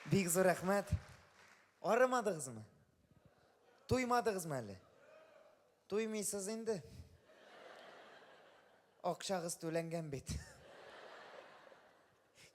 Бик зор рәхмәт. Арымадыгызмы? Туймадыгызмы әле? Туймыйсыз инде. Акчагыз түләнгән бит.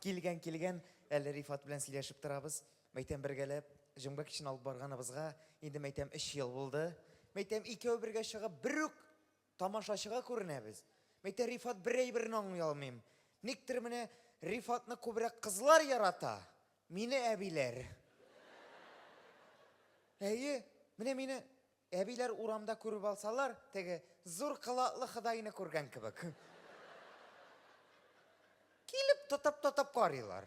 Килгән, әле Рифат белән сөйләшеп торабыз. Мәйтәм бергәләп, җомга кичен алып барганыбызга инде мәйтәм 3 ел булды. Мәйтәм икәү бергә чыгып, бер үк тамашачыга күренәбез. Мәйтәм Рифат бер әйберне аңлый алмыйм. Никтер менә Рифатны күбрәк кызлар ярата, мине әбиләр. Әйе, менә мине әбиләр урамда күреп алсалар, теге зур кылаклы Хыдайны күргән кебек. Килеп тотып карыйлар.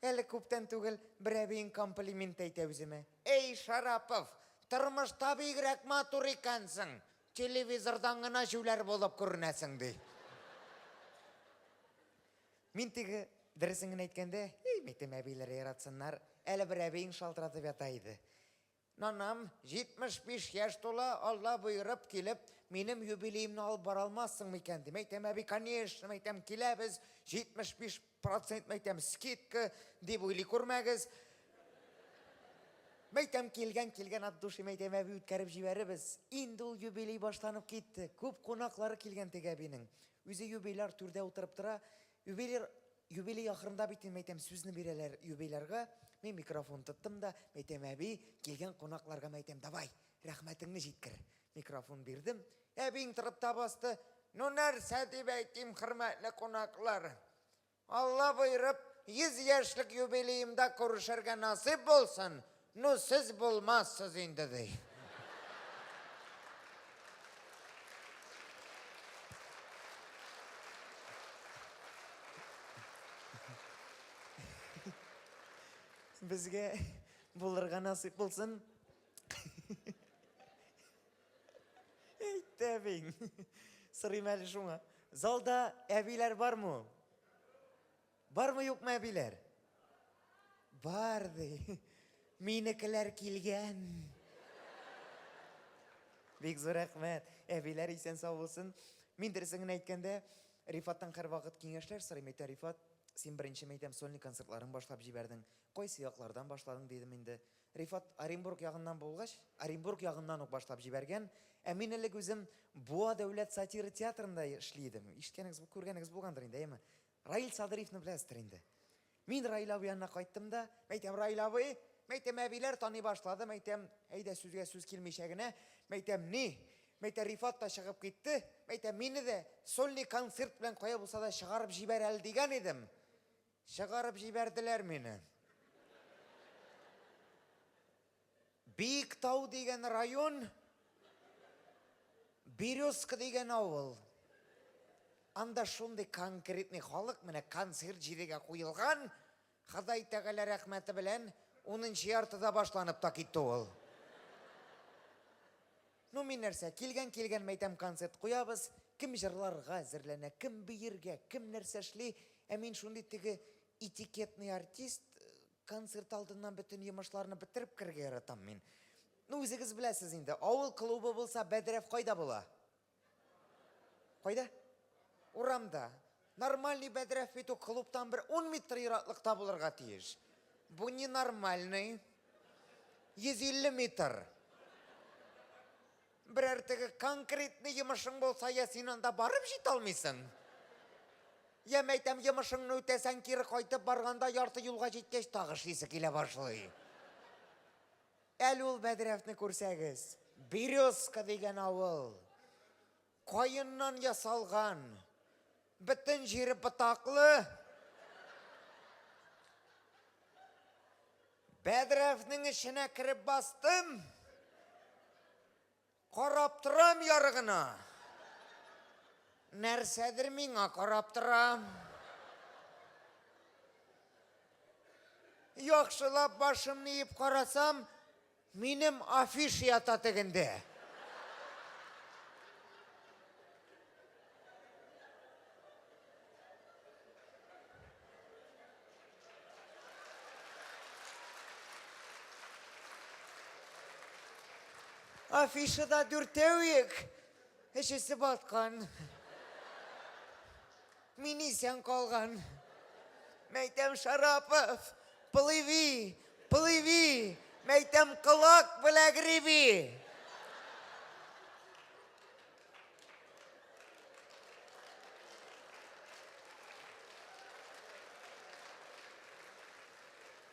Әле күптән түгел бер әбиең комплимент әйтә үземә. Эй, Шарапов, тормышта бигрәк матур икәнсең. Телевизордан гына җүләр булып күренәсең ди. Мин теге дөресен генә әйткәндә, мәйтәм әбиләр яратсыннар, әле бер әбиең шалтыратып ята иде. Нанам, 75 яшь тула, Алла боерып килеп, минем юбилеемне алып бара алмассың микән ди. Мәйтәм әби, конечно, мәйтәм киләбез, 75% мәйтәм скидка дип уйлый күрмәгез. Мәйтәм килгән от души мәйтәм әби үткәреп җибәребез. Инде ул юбилей башланып китте. Күп кунаклары килгән теге әбинең. Үзе юбилейлар түрдә утырып тора. Юбилей ахырында бит мәйтәм сүзне бирәләр юбилейларга. Мин микрофон тоттым да, мәйтәм әби, килгән кунакларга мәйтәм, давай, рәхмәтеңне җиткер. Микрофон бирдем. Әбиң торып та басты. Ну нәрсә дип әйтим, хөрмәтле кунаклар. Алла боерып, 100 яшьлек юбилеемда күрешергә насыйп булсын. Ну сез булмассыз инде ди. Безгә булырга насыйп булсын. Әйтте әбиң. Сырыйм әле шуңа. Залда әбиләр бармы? Бармы юкмы әбиләр? Бар ди. Минекеләр килгән. Бик зур рәхмәт. Әбиләр исән сау булсын. Мин дөресен генә әйткәндә, Рифаттан һәрвакыт киңәшләр сорыйм. Әйтә Рифат, син беренче мәйтәм сольник концертларын башлап җибәрдең. Кайсы яклардан башладың дидем инде. Рифат Оренбург ягыннан булгач, Оренбург ягыннан ук башлап җибәргән. Ә мин әле үзем Буа дәүләт сатира театрында эшли идем. Ишеткәнегез, күргәнегез булгандыр инде, әйме? Раил Садыровны беләсездер инде. Мин Раил абый янына кайттым да, мәйтәм Раил абый, мәйтәм әбиләр таный башлады, мәйтәм әйдә сүзгә сүз килмичә генә, мәйтәм ни? Мәйтәм Рифат та чыгып китте, мәйтәм мине дә сольник концерт белән кая булса да чыгарып җибәр әле дигән идем. Чыгарып җибәрделәр мине. Биектау дигән район, Березка дигән авыл. Анда шундый конкретный халык менә концерт җиргә куелган. Ходай тәгалә рәхмәте белән 10-нчы яртыда башланып та китте ул. Ну мин нәрсә, килгән мәйтәм концерт куябыз, кем җырларга әзерләнә, кем биергә, кем нәрсә эшли, ә мин шундый теге этикетный артист, концерт алдыннан бөтен йомышларны бетереп кергә яратам мин. Ну үзегез беләсез инде, авыл клубы булса Бәдрәф кайда була? Кайда? Урамда. Нормальный Бәдрәф бит ул клубтан бер 10 метр ераклыкта булырга тиеш. Бу не нормальный. 150 метр. Берәр теге конкретный йомышың булса, я син анда барып җитә алмыйсың. Я мәйтәм йомышыңны үтәсәң, кире кайтып барганда ярты юлга җиткәч тагы шисе килә башлый. Әле ул Бәдрәфне күрсәгез, Березка дигән авыл. Каеннан ясалган. Бөтен җире ботаклы. Бәдрәфнең эченә кирип бастым. Карап торам ярыгына. Нәрсәдер миңа карап торам. Яхшылап башымны иеп карасам, минем афиш ята тегендә. Афишада дүртәүек, эчесе баткан. Мин исән калган. Мәйтәм Шарапов, плыви, плыви, мәйтем кылак біләк реби.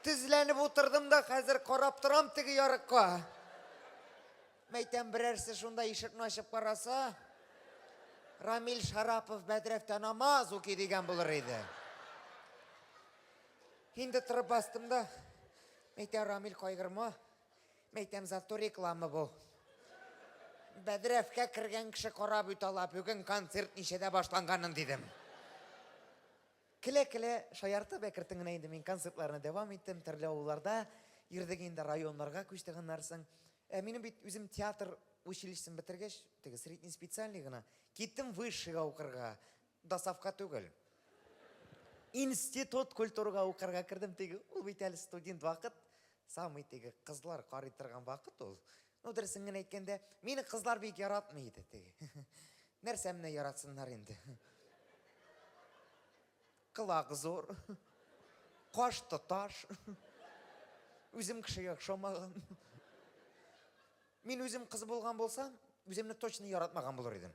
Тізленіп отырдым да, қазір қарап тұрам тігі ярыққа. Мәйтем бірәрсі шунда ишікні ашып қараса, Рамил Шарапов Бәдіревтен намаз оқи деген бұлыр еді. Енді тұрып бастым да, мәйтем Рамил қойғырма, мәйтем зато рекламы бұл. Бәдіревке кірген кіші қарап үтала, бүгін концерт нешеде башланғанын дедім. Кіле-кіле шаярты бәкіртіңін әйінді мен концертларына девам еттім, түрлі ауыларда, ердігенде районларға көштіғын нарсың. Менің бит өзім театр училищесін бітіргеш, тегі средний специальный ғына, кеттім высшыға оқырға, досавқа түгіл. Институт культураға оқырға кірдім, тегі ол бит әлі студент вақыт, самый тегі қызлар қарайтырған вақыт ол. Дұрысыңын әйткенде, мені қызлар бек яратмайды, тегі. Нәрсәміне яратсынлар енді. Қылағы зор, қашты таш, өзім кішіге шомаған. Мен өзім қыз болған болсам, өзімні точно яратмаған болыр едім.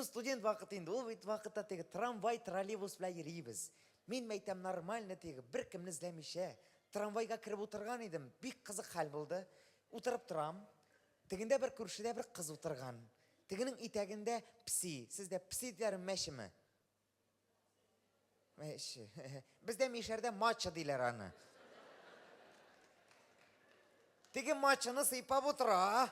Студент вақыт енді, ол вақытта тегі трамвай, троллейбус біләй ерейбіз. Мен мәйтем нормально тегі бір кімні іздемеше. Трамвайға кіріп отырған едім, бек қызық хал болды. Отырып тұрам, тегінде бір көршіде бір қыз отырған. Тегінің итәгінде пси, сізде пси дәрім мәші ме? Мәші. Бізде мешерде матча дейлер аны. Теге матчаны сыйпап отыра.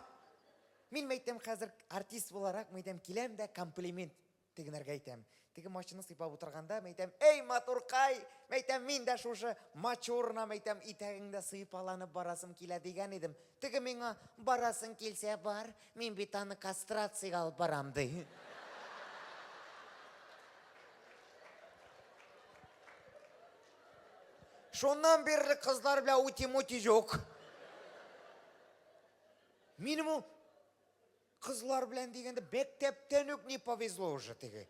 Мен мәйтем қазір артист боларақ, мәйтем келем де комплимент тегінерге айтам. Теге матчаны сыйпап отырғанда, мәйтем, ей матурқай, мәйтем, мен де шушы матч орына, мәйтем, итәгіңді сыйпаланып барасым келе деген едім. Теге меңа барасың келсе бар, мен бетаны кастрацияға алып барамды. Шоннан берлі қызлар бля ути-мути жоқ. Менің қызлар білән дегенде бектептен өк не повезло уже теге.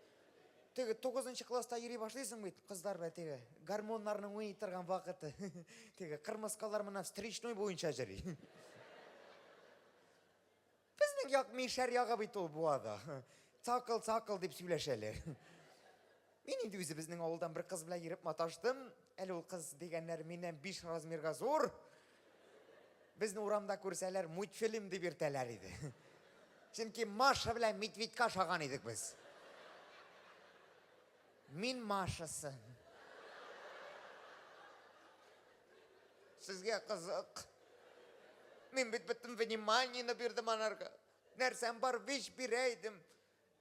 Теге 9-шы класста ери башлайсың бейт, қыздар бәл теге. Гормонларының ойы тұрған вақыты. Теге қырмысқалар мұна встречной бойынша жәрі. Біздің яқ мешер яға бейт ол буада. Цақыл деп сөйлешелер. Мен енді өзі біздің ауылдан бір қыз білән еріп маташтым. Әлі ол қыз дегенлер менен 5 размерға зор. Біздің ұрамда көрселер мультфильм деп ертелер еді. Чөнки Маша білән медведька шаған едік біз. Мен Машасы. Сізге қызық. Мен біттім вниманиені бердім анарға. Нәрсен бар веш берейдім.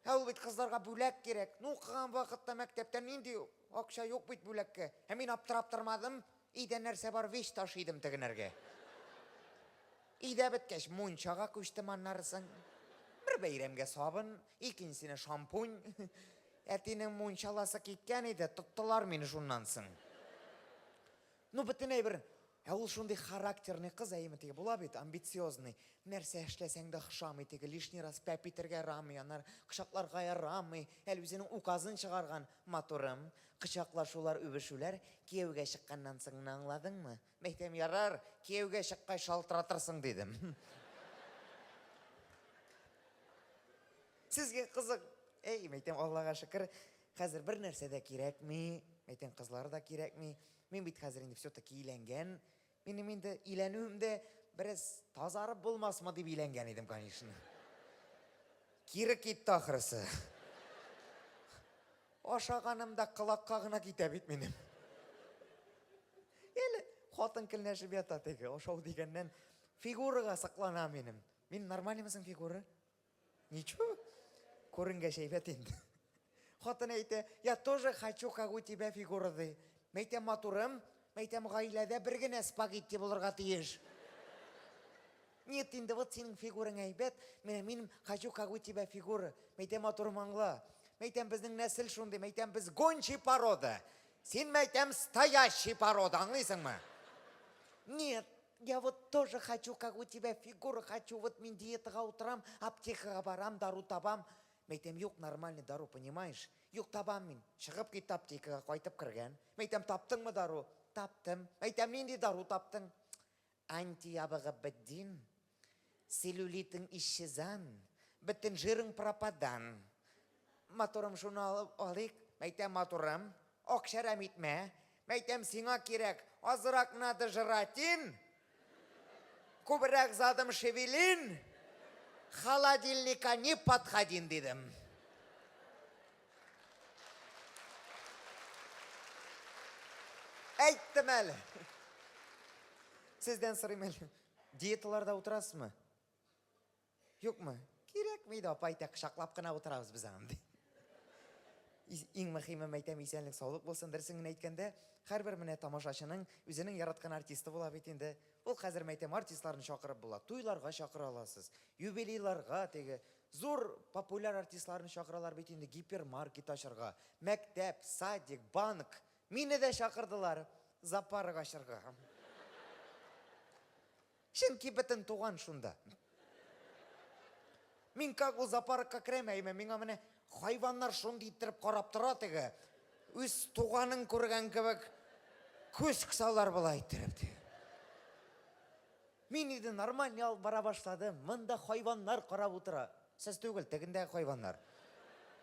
Әл бит қыздарға бөлек керек. Қыған вақытта мәктептен енді ақша жоқ бит бөлекке. Мен аптырап тұрмадым. Иде нәрсе бар веш ташидым тігінерге. Иде біткеш мұншаға көштім аннарысың. Бір бейремге сабын, екіншісіне шампунь. Әтінің мұншаласы кеткен еді, тұттылар мені жуннансың. Біттіне бір, ол шондай характерный қыз әйімі теге бола бет, амбициозный. Нәрсе әшлесәңді қышамы теге, лишний раз пәпитерге рамы, анар қышақларға рамы, әл өзінің указын шығарған моторым. Қышақлашулар, өбішулер, кеуге шыққаннан сыңын аңладың мы? Мәйтем ярар, кеуге шыққай шалтыратырсың дедім. Сізге қызық, мәйтем Аллаға шүкір, қазір бір нәрсе де керек ме, мәйтем қызлары да керек ме, мен бейт қазір енді все-таки иленген, менің енді иленуімде біріз тазарып болмас ма деп иленген едім, конечно. Кері кетті ақырысы. Ашағанымда қылаққа ғына кете бет менім. Елі, қатын кілнәші бета теге, ашау дегеннен фигураға сақлана менім. Мен нормалимысың фигура? Ничего? Көрінге шейбет енді. Қатын әйті, я тоже хочу, как у тебя фигурады. Мәйтем матурым, мәйтем ғайләді біргіне спагетти болырға тиеш. Нет, енді вот сенің фигурың әйбет, менің хочу, как у тебя фигура. Мәйтем матурым аңла. Мәйтем біздің нәсіл шунды, мәйтем біз гончий порода. Сен мәйтем стоящий порода, аңлайсың ма? Нет, я вот тоже хочу, как у тебя фигура, хочу, вот мен диетаға отырам, аптекаға барам, дару табам. Мәйтем, yok нормальный дару, понимаешь? Yok табам мен, шығып кет аптекаға қайтып кірген. Мәйтем, таптың мы дару? таптым. Айтам, нендей дару таптың? Антиабығыбіддин, селюлитің исчезан, біттін жирың пропадан. Моторым шуны алайық. Айтам, моторым, оқшарам етме. Айтам, сиңа керек, азырақ нады жыратин, көбірек задым шевелин, холодильника не подходин дедім. Айттым әлі. Сізден сұрайым әлі. Диеталарда отырасыз мы? Yok mu? Керек мейді апа айтақ шақлап қына отырабыз біз аңды. Ең мұхимы мәйтем исәнлік саулық болсын дірсіңін әйткенде, әрбір міне тамашашының өзінің яратқан артисті бола бетінде. Ол қазір мәйтем артистларын шақырып болады. Туйларға шақыра аласыз, юбилейларға, теге зор популяр артистларын шақыралар бетінде гипермаркет ашырға, мәктәп, садик, банк. Мені де шақырдылар запарық ашырға. Шынки бітін туған шында. Мен как ол запарыққа кіремейме, мен әміне хайваннар шонды иттіріп қарап тұратығы. Өз туғанын көрген кебек көз кісалар бұла иттіріпті. Мен еді нормальный алып бара баштады. Мында хайваннар қарап отыра. Сіз төгіл, тегінде хайваннар.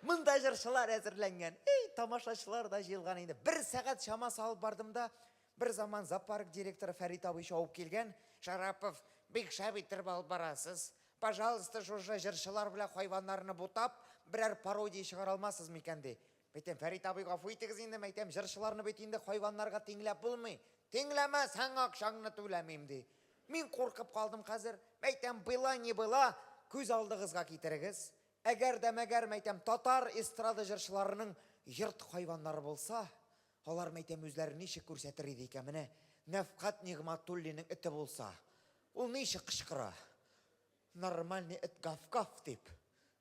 Мында жыршылар әзірленген. Тамашашылар да жиылған енді. Бір сағат шамасы алып бардым да, бір заман зоопарк директоры Фәрит абай шауып келген. Шарапов, бек шабиттіріп алып барасыз. Пожалуйста, жұржа жыршылар біле хайванларыны бұтап, бірәр пародия шығар алмасыз мекенде. Мәйтем, Фәрит абайға фуйтығыз енді, мәйтем, жыршыларыны бетінде хайванларға теңләп болмай. Теңләмә, сәң ақшаңны төләмеймді. Мен қорқып қалдым қазір. Мәйтем, была не была, көз алдығызға кетірігіз. Әгер дәмәгер, мәйтем, татар эстрада жыршыларының йырт хайванлары болса, олар мәйтем өзләрі неше көрсәтір еді екеміне. Нәфқат Нигматуллинің іті болса, ол неше қышқыра. Нормальный эт гав-гав деп.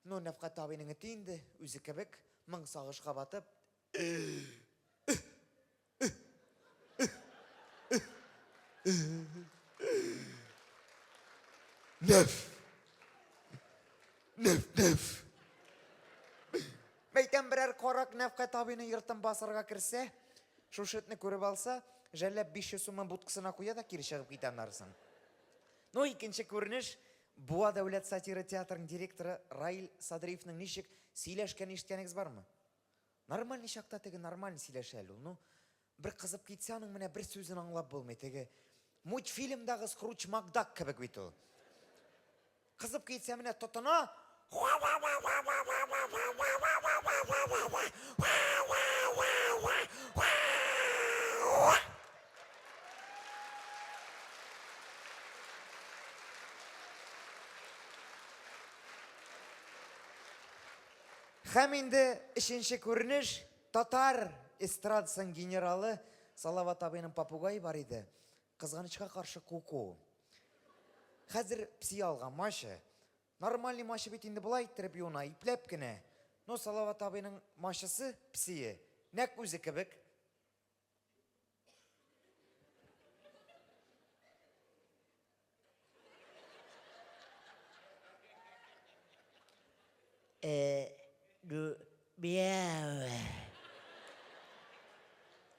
Но Нәфқат абайның іті енді өзі кебек мың сағышқа батып. Нәф. Мәйтен бірәр қорак Нәфқат абайның йыртын басырға кірсе, шушетіні көріп алса, жәләп 500 сумын бұтқысына қоя да кері шығып кетен арысын. Но екінші көрініш, Буа дәулет сатира театрының директоры Раил Садриевның нешік сейләшкен ештеніңіз бар ма? Нормальный шақта тегі нормальный сейләш әлі. Бір қызып кетсе аның міне бір сөзін аңлап болмай. Тегі мультфильмдағы Скруч Макдак кебек бет ол. Қызып кетсе міне тұтына Хәм енді үшінші көрініш татар эстрадасының генералы Салават абайның папугай бар еді. Қызғанышқа қаршы Коко. Қазір пси алған машы. Нормальный машы бетінде бұлай тұрып еуна ипләп кіне. Но Салават абайның машысы псие. Нәк өзі кібік.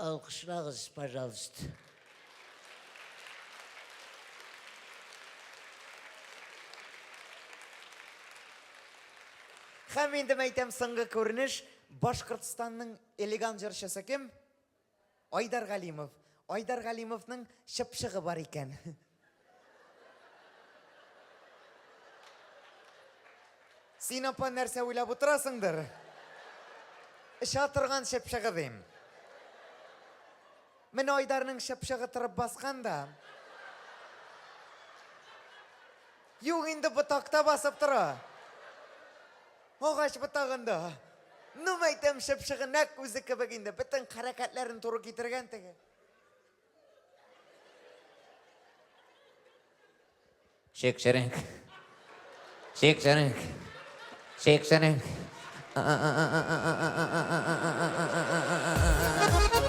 Алқышлағыз, пожалуйста. Хәм енді мәйтем сыңғы көрініш Башқұртстанның элегант жыршысы кім? Айдар Ғалимов. Айдар Ғалимовның шыпшығы бар екен. Сен апа нәрсе ойлап отырасыңдыр. Шатырған шыпшығы дейм. Мен Айдарның шыпшығы тұрып басқанда. Юг енді бұтақта басып тұра. Оғаш бұтағында. Ну мәйтем шыпшығы нәк өзі кібігінде. Біттің қаракатларын тұру кетірген тегі. Шек-шерінг. Шек-шерінг. Шек-шерінг.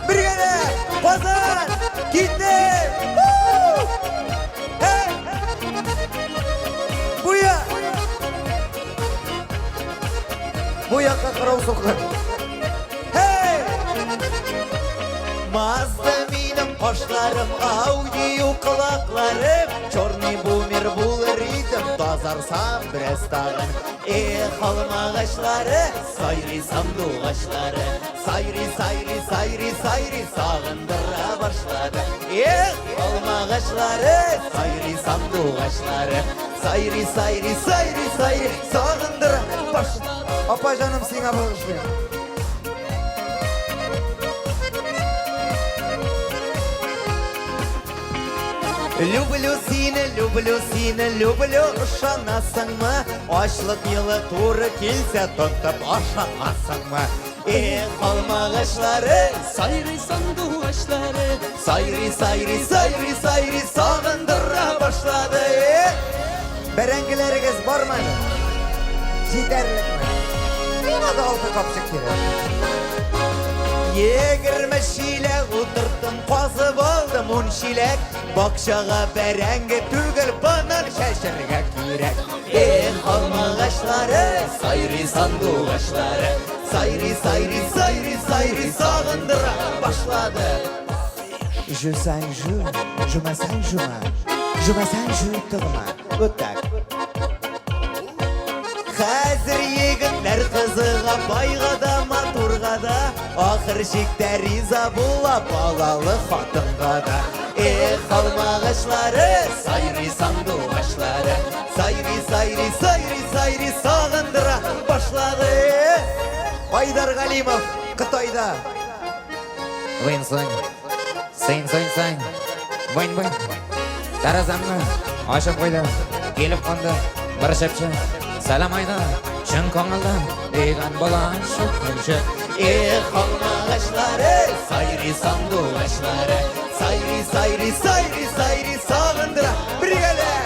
Біргені! Базар! Кетті! Бұя! Бұяққа қырау соқыр. Мазды менің Kaşlarım audio kulaklarım Çorny boomer bulur idim Tazarsam biraz tağın halma ağaçları Sayrisam doğaçları Sayri sayri sayri sayri Sağındıra başladı halma ağaçları Sayrisam doğaçları Sayri sayri sayri sayri Sağındıra başladı Apa canım sana bağışlayın Люблю сені, люблю Ышанасың мı? Ачлык йылы туры келсе Тоқтап ашамасың мı? Halma ağaçları Sayrıysan doğaçları Sayri sayri sayri sayri Sağındıra başladı Berengileriniz barmayın Giderlik mi? Buna da altı kapçık gerek Yegirme şilek oturttum Pazı baldım 10 şilek Bakşağa berengi tügül Banan şaşırga kirek halma ağaçları Sayrisan doğaçları Sayri sayri sayri sayri Sağındıra başladı Je sen je me sen je me sen je tığma Öttak Hazır yigitler kızığa Bayğa da maturga da Ahır şikte riza bula Balalı hatınga da halma ağaçları Sayrisan doğaçları Sayri sayri sayri sayri Sağındıra başladı Baydar Галимов Қытайда Вынь сонь, сыйын сонь сонь, вынь вынь. Таразамны ашып қойды, келіп қонды бір шепші. Салам айда, шын көңілді, деген болан шөккенші. halma ağaçları Sayrisan doğaçları Sayri sayri sayri sayri Sağındıra birgeler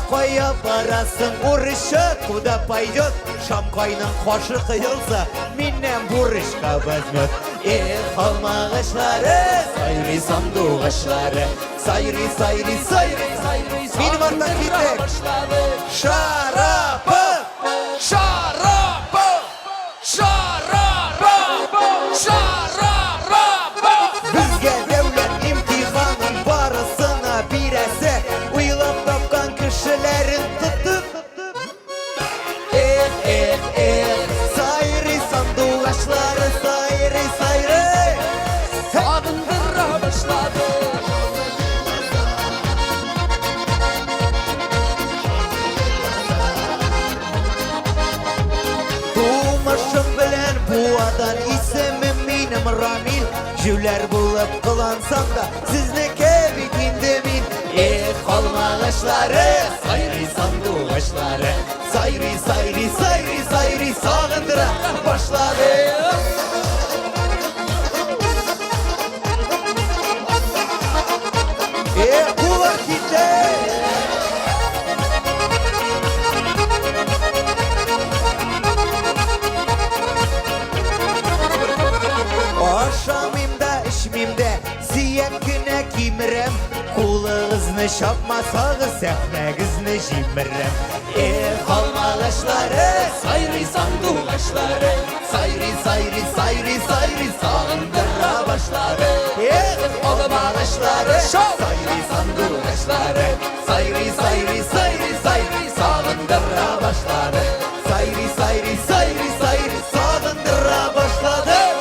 Koya parasın urışı Kuda paydet Şamkayның koşu kıyılsa Minnem burışka bezmet halma ağaçları Sayrisan doğaçları Sayri sayri sayri Benim artan gitek Şarapı Şarapı Şarapı Şarapı Bizge devlet imtihanın barısına birese Uyulap tapkan kişilerin tutup Sayrisan doğaçları Sayri sayri Sağındıra başladı Tuğmaşım bilen buadan isimim benim Ramil Jüler bulup kılansam da sizneke bitindimin halma ağaçları Sayrisan doğaçları Sayri sayri sayri sayri Sağındıra başladı kulak kitle Aşamimde işmimde Siyetkine kimirem Kulağızını şapmasağız Sehmeğizini jimirem halma ağaçları Sayrıysan doğaçları Sayri sayri sayri sayri Sağındıra başladı halma ağaçları Sayrisan doğaçları Sayri sayri sayri sayri Sağındıra başladı Sayri sayri sayri sayri Sağındıra başladı